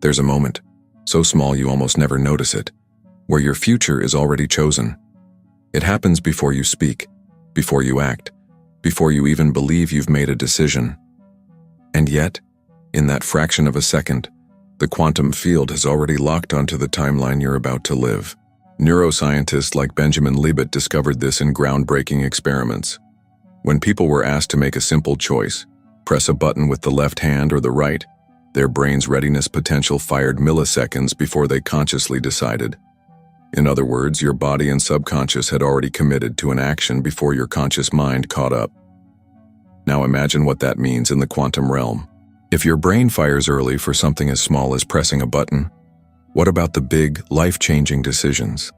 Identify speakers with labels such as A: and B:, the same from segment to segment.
A: There's a moment, so small you almost never notice it, where your future is already chosen. It happens before you speak, before you act, before you even believe you've made a decision. And yet, in that fraction of a second, the quantum field has already locked onto the timeline you're about to live. Neuroscientists like Benjamin Libet discovered this in groundbreaking experiments. When people were asked to make a simple choice, press a button with the left hand or the right, their brain's readiness potential fired milliseconds before they consciously decided. In other words, your body and subconscious had already committed to an action before your conscious mind caught up. Now imagine what that means in the quantum realm. If your brain fires early for something as small as pressing a button, what about the big, life-changing decisions?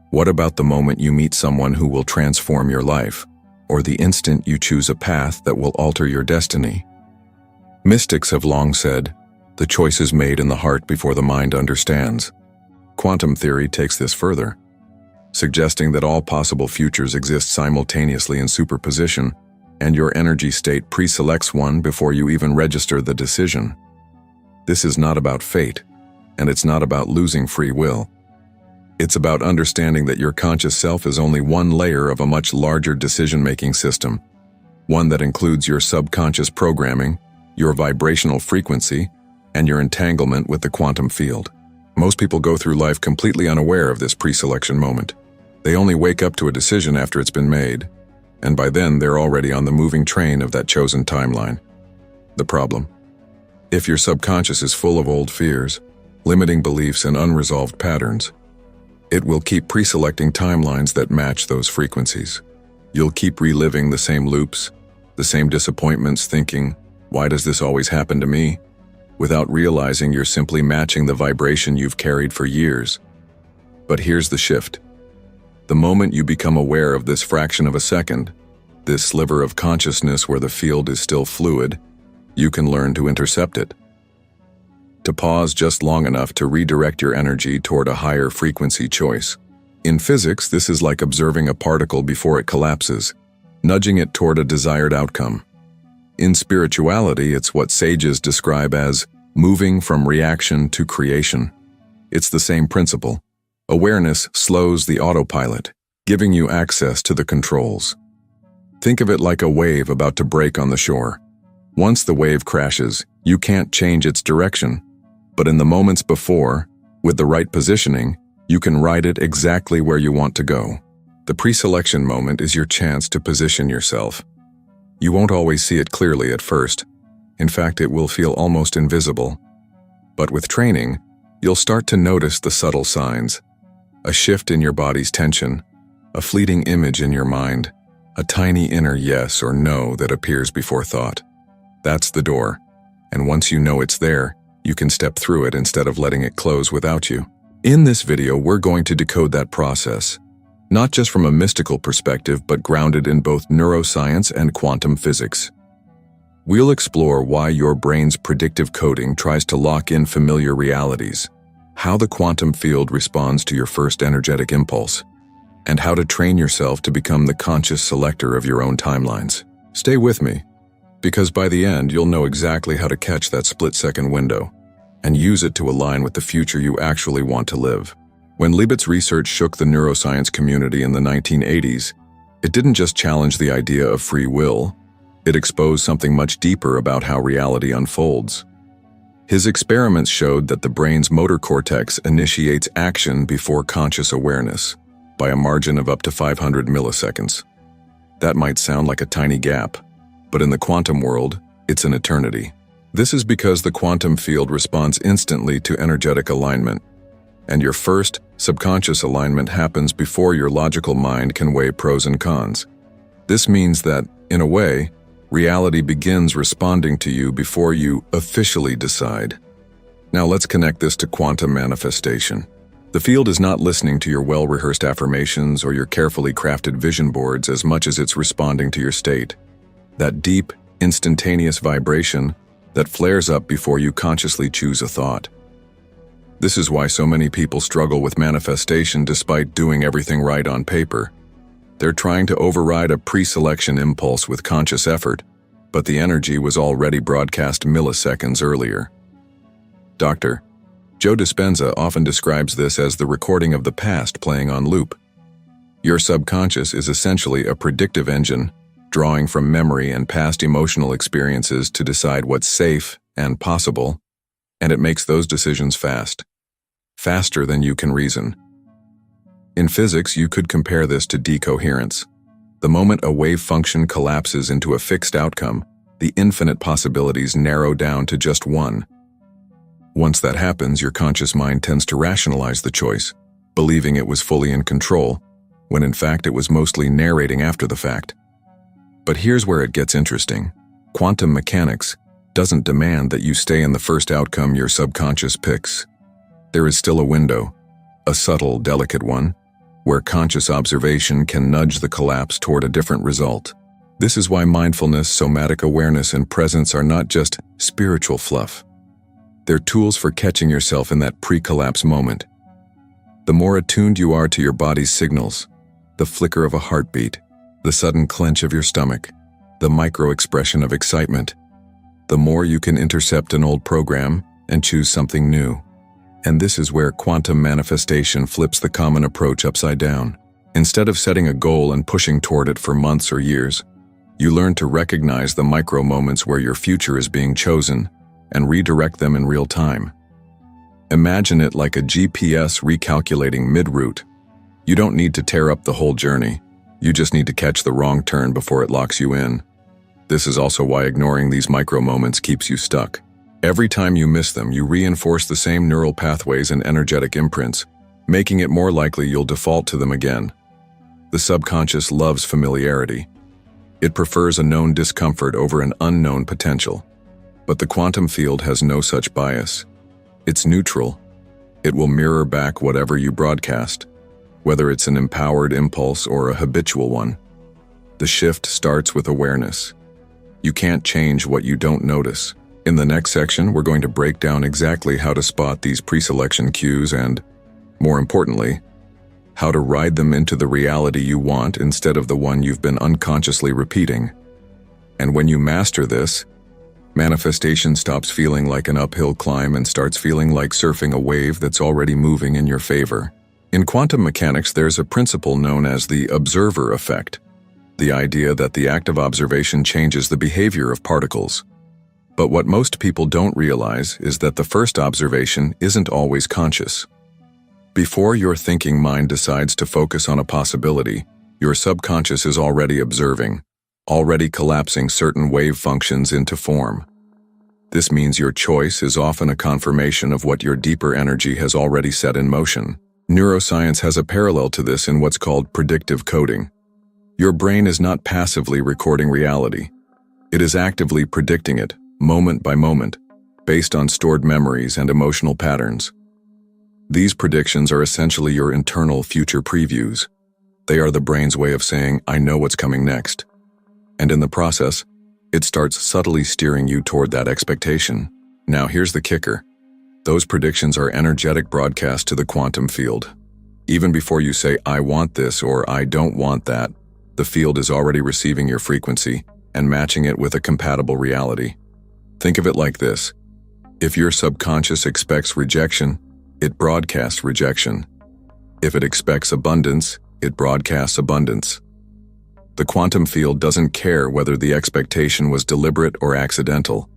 A: What about the moment you meet someone who will transform your life, or the instant you choose a path that will alter your destiny? Mystics have long said, the choice is made in the heart before the mind understands. Quantum theory takes this further, suggesting that all possible futures exist simultaneously in superposition, and your energy state pre-selects one before you even register the decision. This is not about fate, and it's not about losing free will. It's about understanding that your conscious self is only one layer of a much larger decision-making system, one that includes your subconscious programming, your vibrational frequency, and your entanglement with the quantum field. Most people go through life completely unaware of this pre-selection moment. They only wake up to a decision after it's been made, and by then they're already on the moving train of that chosen timeline. The problem: if your subconscious is full of old fears, limiting beliefs, and unresolved patterns, it will keep pre-selecting timelines that match those frequencies. You'll keep reliving the same loops, the same disappointments, thinking, "Why does this always happen to me?" without realizing you're simply matching the vibration you've carried for years. But here's the shift. The moment you become aware of this fraction of a second, this sliver of consciousness where the field is still fluid, you can learn to intercept it. To pause just long enough to redirect your energy toward a higher frequency choice. In physics, this is like observing a particle before it collapses, nudging it toward a desired outcome. In spirituality, it's what sages describe as moving from reaction to creation. It's the same principle. Awareness slows the autopilot, giving you access to the controls. Think of it like a wave about to break on the shore. Once the wave crashes, you can't change its direction. But in the moments before, with the right positioning, you can ride it exactly where you want to go. The pre-selection moment is your chance to position yourself. You won't always see it clearly at first. In fact, it will feel almost invisible. But with training, you'll start to notice the subtle signs. A shift in your body's tension, a fleeting image in your mind, a tiny inner yes or no that appears before thought. That's the door, and once you know it's there, you can step through it instead of letting it close without you. In this video, we're going to decode that process, not just from a mystical perspective, but grounded in both neuroscience and quantum physics. We'll explore why your brain's predictive coding tries to lock in familiar realities, how the quantum field responds to your first energetic impulse, and how to train yourself to become the conscious selector of your own timelines. Stay with me, because by the end, you'll know exactly how to catch that split-second window and use it to align with the future you actually want to live. When Libet's research shook the neuroscience community in the 1980s, it didn't just challenge the idea of free will, it exposed something much deeper about how reality unfolds. His experiments showed that the brain's motor cortex initiates action before conscious awareness, by a margin of up to 500 milliseconds. That might sound like a tiny gap, but in the quantum world, it's an eternity. This is because the quantum field responds instantly to energetic alignment, and your first, subconscious alignment happens before your logical mind can weigh pros and cons. This means that, in a way, reality begins responding to you before you officially decide. Now let's connect this to quantum manifestation. The field is not listening to your well-rehearsed affirmations or your carefully crafted vision boards as much as it's responding to your state. That deep, instantaneous vibration that flares up before you consciously choose a thought. This is why so many people struggle with manifestation despite doing everything right on paper. They're trying to override a pre-selection impulse with conscious effort, but the energy was already broadcast milliseconds earlier. Doctor, Joe Dispenza often describes this as the recording of the past playing on loop. Your subconscious is essentially a predictive engine, drawing from memory and past emotional experiences to decide what's safe and possible, and it makes those decisions faster than you can reason. In physics, you could compare this to decoherence. The moment a wave function collapses into a fixed outcome, the infinite possibilities narrow down to just one. Once that happens, your conscious mind tends to rationalize the choice, believing it was fully in control, when in fact it was mostly narrating after the fact. But here's where it gets interesting. Quantum mechanics doesn't demand that you stay in the first outcome your subconscious picks. There is still a window, a subtle, delicate one, where conscious observation can nudge the collapse toward a different result. This is why mindfulness, somatic awareness, and presence are not just spiritual fluff. They're tools for catching yourself in that pre-collapse moment. The more attuned you are to your body's signals, the flicker of a heartbeat, the sudden clench of your stomach, the micro-expression of excitement, the more you can intercept an old program and choose something new. And this is where quantum manifestation flips the common approach upside down. Instead of setting a goal and pushing toward it for months or years, you learn to recognize the micro moments where your future is being chosen and redirect them in real time. Imagine it like a GPS recalculating mid-route. You don't need to tear up the whole journey. You just need to catch the wrong turn before it locks you in. This is also why ignoring these micro moments keeps you stuck. Every time you miss them, you reinforce the same neural pathways and energetic imprints, making it more likely you'll default to them again. The subconscious loves familiarity. It prefers a known discomfort over an unknown potential. But the quantum field has no such bias. It's neutral. It will mirror back whatever you broadcast, whether it's an empowered impulse or a habitual one. The shift starts with awareness. You can't change what you don't notice. In the next section, we're going to break down exactly how to spot these pre-selection cues and, more importantly, how to ride them into the reality you want instead of the one you've been unconsciously repeating. And when you master this, manifestation stops feeling like an uphill climb and starts feeling like surfing a wave that's already moving in your favor. In quantum mechanics, there's a principle known as the observer effect, the idea that the act of observation changes the behavior of particles. But what most people don't realize is that the first observation isn't always conscious. Before your thinking mind decides to focus on a possibility, your subconscious is already observing, already collapsing certain wave functions into form. This means your choice is often a confirmation of what your deeper energy has already set in motion. Neuroscience has a parallel to this in what's called predictive coding. Your brain is not passively recording reality. It is actively predicting it, moment by moment, based on stored memories and emotional patterns. These predictions are essentially your internal future previews. They are the brain's way of saying, I know what's coming next. And in the process, it starts subtly steering you toward that expectation. Now here's the kicker. Those predictions are energetic broadcasts to the quantum field. Even before you say, I want this or I don't want that, the field is already receiving your frequency and matching it with a compatible reality. Think of it like this. If your subconscious expects rejection, it broadcasts rejection. If it expects abundance, it broadcasts abundance. The quantum field doesn't care whether the expectation was deliberate or accidental.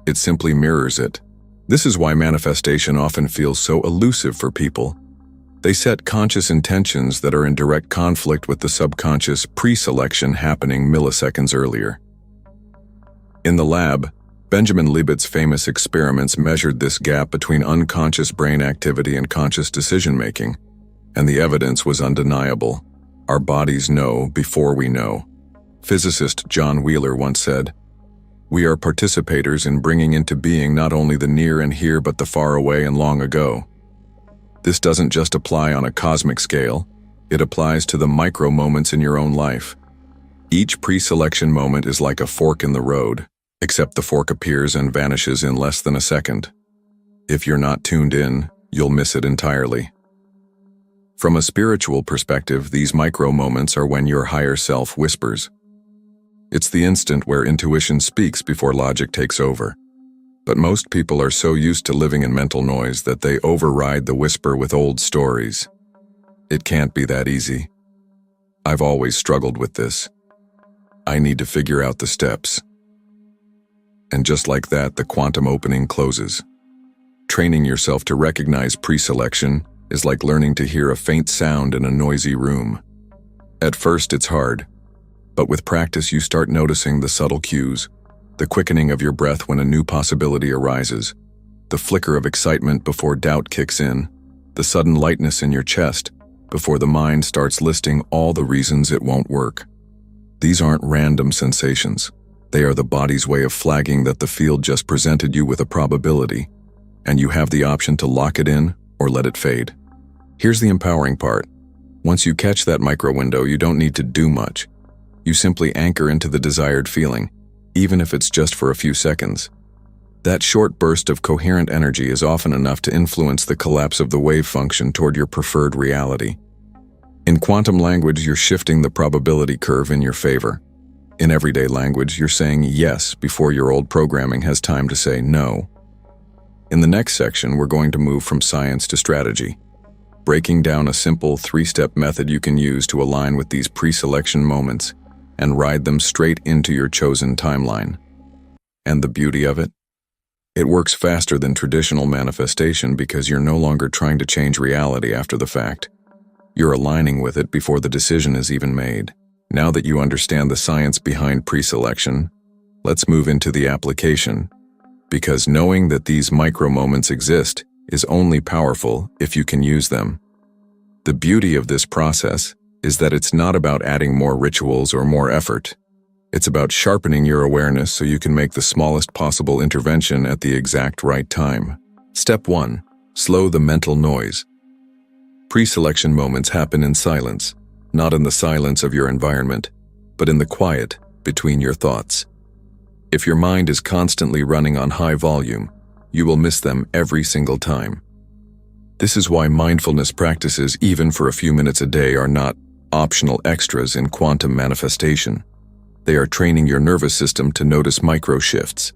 A: It simply mirrors it. This is why manifestation often feels so elusive for people. They set conscious intentions that are in direct conflict with the subconscious pre-selection happening milliseconds earlier. In the lab, Benjamin Libet's famous experiments measured this gap between unconscious brain activity and conscious decision-making, and the evidence was undeniable. Our bodies know before we know. Physicist John Wheeler once said, "We are participators in bringing into being not only the near and here but the far away and long ago." This doesn't just apply on a cosmic scale, it applies to the micro moments in your own life. Each pre-selection moment is like a fork in the road, except the fork appears and vanishes in less than a second. If you're not tuned in, you'll miss it entirely. From a spiritual perspective, these micro moments are when your higher self whispers. It's the instant where intuition speaks before logic takes over. But most people are so used to living in mental noise that they override the whisper with old stories. It can't be that easy. I've always struggled with this. I need to figure out the steps. And just like that, the quantum opening closes. Training yourself to recognize preselection is like learning to hear a faint sound in a noisy room. At first, it's hard, but with practice, you start noticing the subtle cues, the quickening of your breath when a new possibility arises, the flicker of excitement before doubt kicks in, the sudden lightness in your chest before the mind starts listing all the reasons it won't work. These aren't random sensations. They are the body's way of flagging that the field just presented you with a probability, and you have the option to lock it in or let it fade. Here's the empowering part. Once you catch that micro window, you don't need to do much. You simply anchor into the desired feeling, even if it's just for a few seconds. That short burst of coherent energy is often enough to influence the collapse of the wave function toward your preferred reality. In quantum language, you're shifting the probability curve in your favor. In everyday language, you're saying yes before your old programming has time to say no. In the next section, we're going to move from science to strategy, breaking down a simple 3-step method you can use to align with these preselection moments and ride them straight into your chosen timeline. And the beauty of it? It works faster than traditional manifestation because you're no longer trying to change reality after the fact. You're aligning with it before the decision is even made. Now that you understand the science behind preselection, let's move into the application. Because knowing that these micro moments exist is only powerful if you can use them. The beauty of this process is that it's not about adding more rituals or more effort. It's about sharpening your awareness so you can make the smallest possible intervention at the exact right time. Step 1. Slow the mental noise. Preselection moments happen in silence, not in the silence of your environment, but in the quiet between your thoughts. If your mind is constantly running on high volume, you will miss them every single time. This is why mindfulness practices, even for a few minutes a day, are not optional extras in quantum manifestation. They are training your nervous system to notice micro shifts.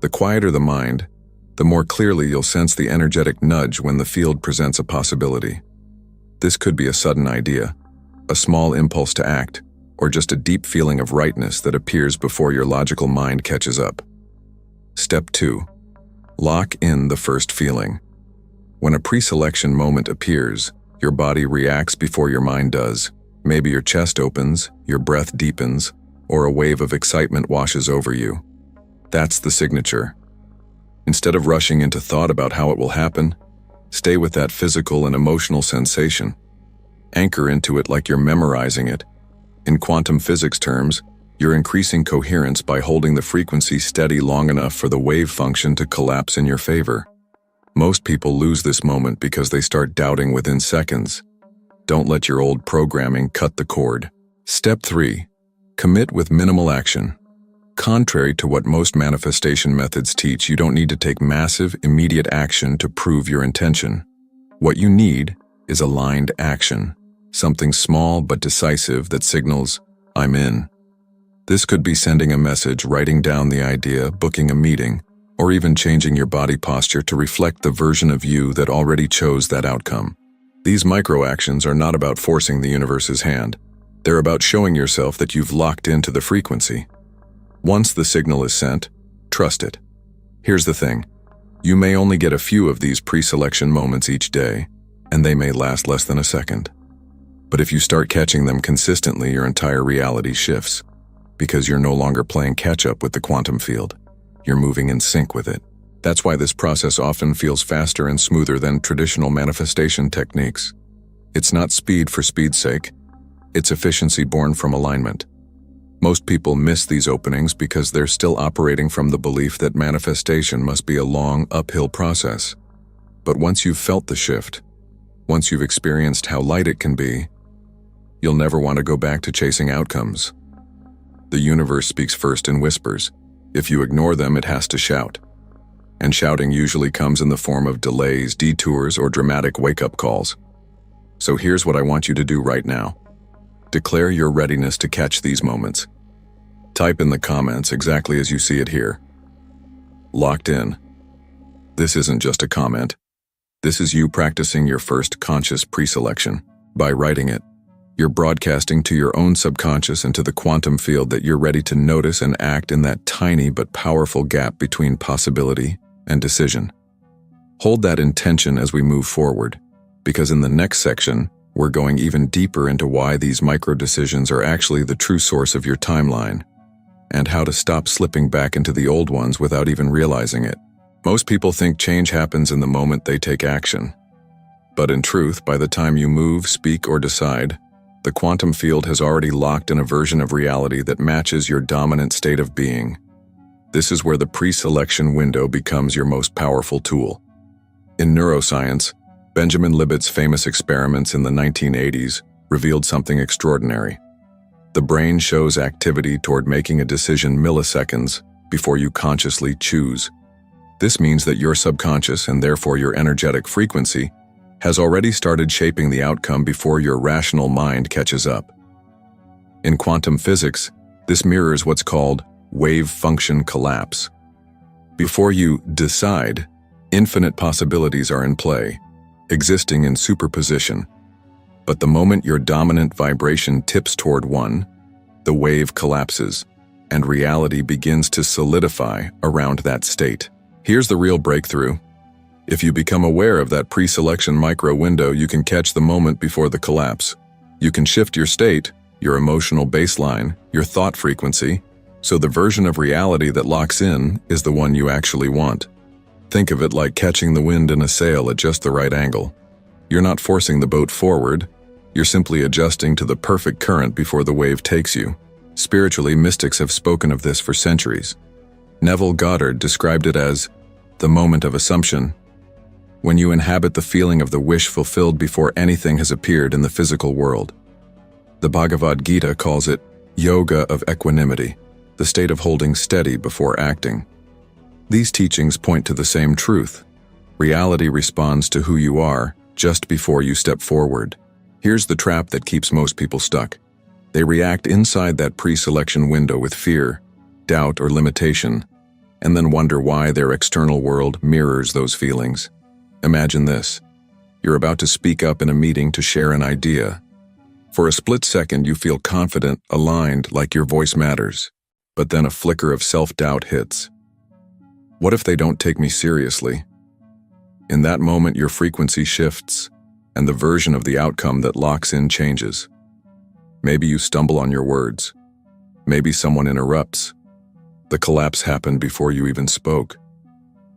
A: The quieter the mind, the more clearly you'll sense the energetic nudge when the field presents a possibility. This could be a sudden idea, a small impulse to act, or just a deep feeling of rightness that appears before your logical mind catches up. Step 2. Lock in the first feeling. When a preselection moment appears, your body reacts before your mind does. Maybe your chest opens, your breath deepens, or a wave of excitement washes over you. That's the signature. Instead of rushing into thought about how it will happen, stay with that physical and emotional sensation. Anchor into it like you're memorizing it. In quantum physics terms, you're increasing coherence by holding the frequency steady long enough for the wave function to collapse in your favor. Most people lose this moment because they start doubting within seconds. Don't let your old programming cut the cord. Step 3. Commit with minimal action. Contrary to what most manifestation methods teach, you don't need to take massive, immediate action to prove your intention. What you need is aligned action, something small but decisive that signals, "I'm in." This could be sending a message, writing down the idea, booking a meeting, or even changing your body posture to reflect the version of you that already chose that outcome. These micro-actions are not about forcing the universe's hand. They're about showing yourself that you've locked into the frequency. Once the signal is sent, trust it. Here's the thing. You may only get a few of these pre-selection moments each day, and they may last less than a second. But if you start catching them consistently, your entire reality shifts, because you're no longer playing catch-up with the quantum field. You're moving in sync with it. That's why this process often feels faster and smoother than traditional manifestation techniques. It's not speed for speed's sake. It's efficiency born from alignment. Most people miss these openings because they're still operating from the belief that manifestation must be a long, uphill process. But once you've felt the shift, once you've experienced how light it can be, you'll never want to go back to chasing outcomes. The universe speaks first in whispers. If you ignore them, it has to shout. And shouting usually comes in the form of delays, detours, or dramatic wake-up calls. So here's what I want you to do right now. Declare your readiness to catch these moments. Type in the comments exactly as you see it here. locked in. This isn't just a comment. This is you practicing your first conscious pre-selection. By writing it, you're broadcasting to your own subconscious and to the quantum field that you're ready to notice and act in that tiny but powerful gap between possibility and decision. Hold that intention as we move forward, because in the next section, we're going even deeper into why these micro-decisions are actually the true source of your timeline, and how to stop slipping back into the old ones without even realizing it. Most people think change happens in the moment they take action. But in truth, by the time you move, speak, or decide, the quantum field has already locked in a version of reality that matches your dominant state of being. This is where the pre-selection window becomes your most powerful tool. In neuroscience, Benjamin Libet's famous experiments in the 1980s revealed something extraordinary. The brain shows activity toward making a decision milliseconds before you consciously choose. This means that your subconscious, and therefore your energetic frequency, has already started shaping the outcome before your rational mind catches up. In quantum physics, this mirrors what's called wave function collapse. Before you decide, infinite possibilities are in play, existing in superposition. But the moment your dominant vibration tips toward one, the wave collapses, and reality begins to solidify around that state. Here's the real breakthrough. If you become aware of that pre-selection micro-window, you can catch the moment before the collapse. You can shift your state, your emotional baseline, your thought frequency, so the version of reality that locks in is the one you actually want. Think of it like catching the wind in a sail at just the right angle. You're not forcing the boat forward, you're simply adjusting to the perfect current before the wave takes you. Spiritually, mystics have spoken of this for centuries. Neville Goddard described it as the moment of assumption, when you inhabit the feeling of the wish fulfilled before anything has appeared in the physical world. The Bhagavad Gita calls it yoga of equanimity, the state of holding steady before acting. These teachings point to the same truth. Reality responds to who you are just before you step forward. Here's the trap that keeps most people stuck. They react inside that pre-selection window with fear, doubt, or limitation, and then wonder why their external world mirrors those feelings. Imagine this. You're about to speak up in a meeting to share an idea. For a split second, you feel confident, aligned, like your voice matters. But then a flicker of self-doubt hits. What if they don't take me seriously? In that moment, your frequency shifts, and the version of the outcome that locks in changes. Maybe you stumble on your words. Maybe someone interrupts. The collapse happened before you even spoke.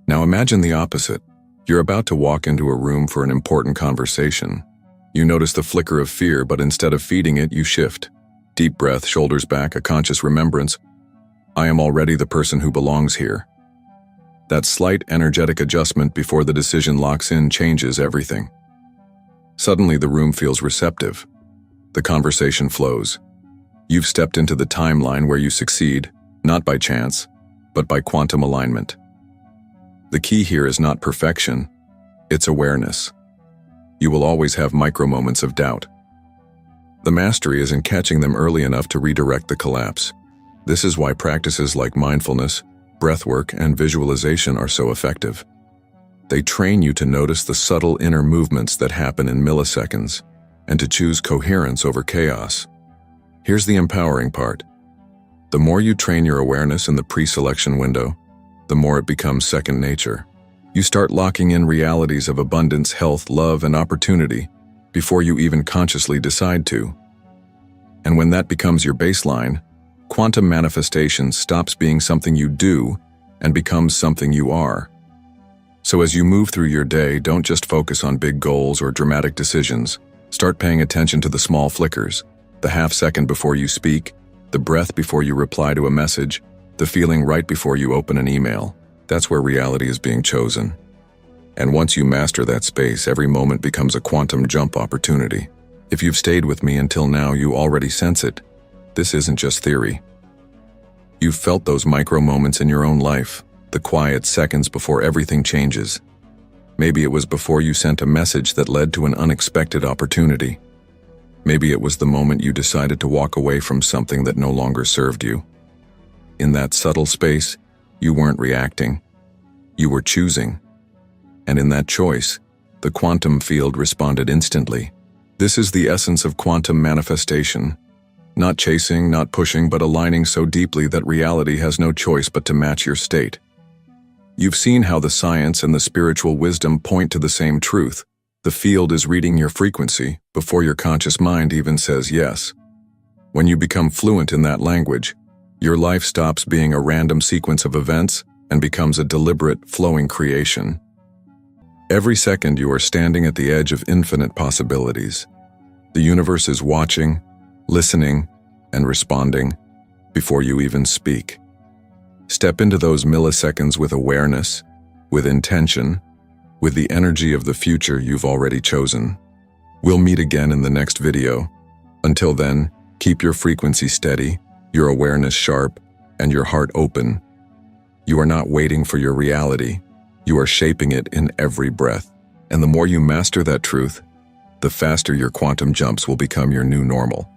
A: Now imagine the opposite. You're about to walk into a room for an important conversation. You notice the flicker of fear, but instead of feeding it, you shift. Deep breath, shoulders back, a conscious remembrance. I am already the person who belongs here. That slight energetic adjustment before the decision locks in changes everything. Suddenly the room feels receptive. The conversation flows. You've stepped into the timeline where you succeed, not by chance, but by quantum alignment. The key here is not perfection, it's awareness. You will always have micro moments of doubt. The mastery is in catching them early enough to redirect the collapse. This is why practices like mindfulness, breathwork, and visualization are so effective. They train you to notice the subtle inner movements that happen in milliseconds, and to choose coherence over chaos. Here's the empowering part. The more you train your awareness in the pre-selection window, the more it becomes second nature. You start locking in realities of abundance, health, love, and opportunity before you even consciously decide to. And when that becomes your baseline, quantum manifestation stops being something you do and becomes something you are. So as you move through your day, don't just focus on big goals or dramatic decisions. Start paying attention to the small flickers, the half second before you speak, the breath before you reply to a message, the feeling right before you open an email. That's where reality is being chosen. And once you master that space, every moment becomes a quantum jump opportunity. If you've stayed with me until now, you already sense it. This isn't just theory. You've felt those micro moments in your own life, the quiet seconds before everything changes. Maybe it was before you sent a message that led to an unexpected opportunity. Maybe it was the moment you decided to walk away from something that no longer served you. In that subtle space, you weren't reacting, You were choosing. And in that choice, the quantum field responded instantly. This is the essence of quantum manifestation. Not chasing, not pushing, but aligning so deeply that reality has no choice but to match your state. You've seen how the science and the spiritual wisdom point to the same truth. The field is reading your frequency before your conscious mind even says yes. When you become fluent in that language, your life stops being a random sequence of events and becomes a deliberate, flowing creation. Every second you are standing at the edge of infinite possibilities. The universe is watching, listening, and responding before you even speak. Step into those milliseconds with awareness, with intention, with the energy of the future you've already chosen. We'll meet again in the next video. Until then, keep your frequency steady, your awareness sharp, and your heart open. You are not waiting for your reality. You are shaping it in every breath. And the more you master that truth, the faster your quantum jumps will become your new normal.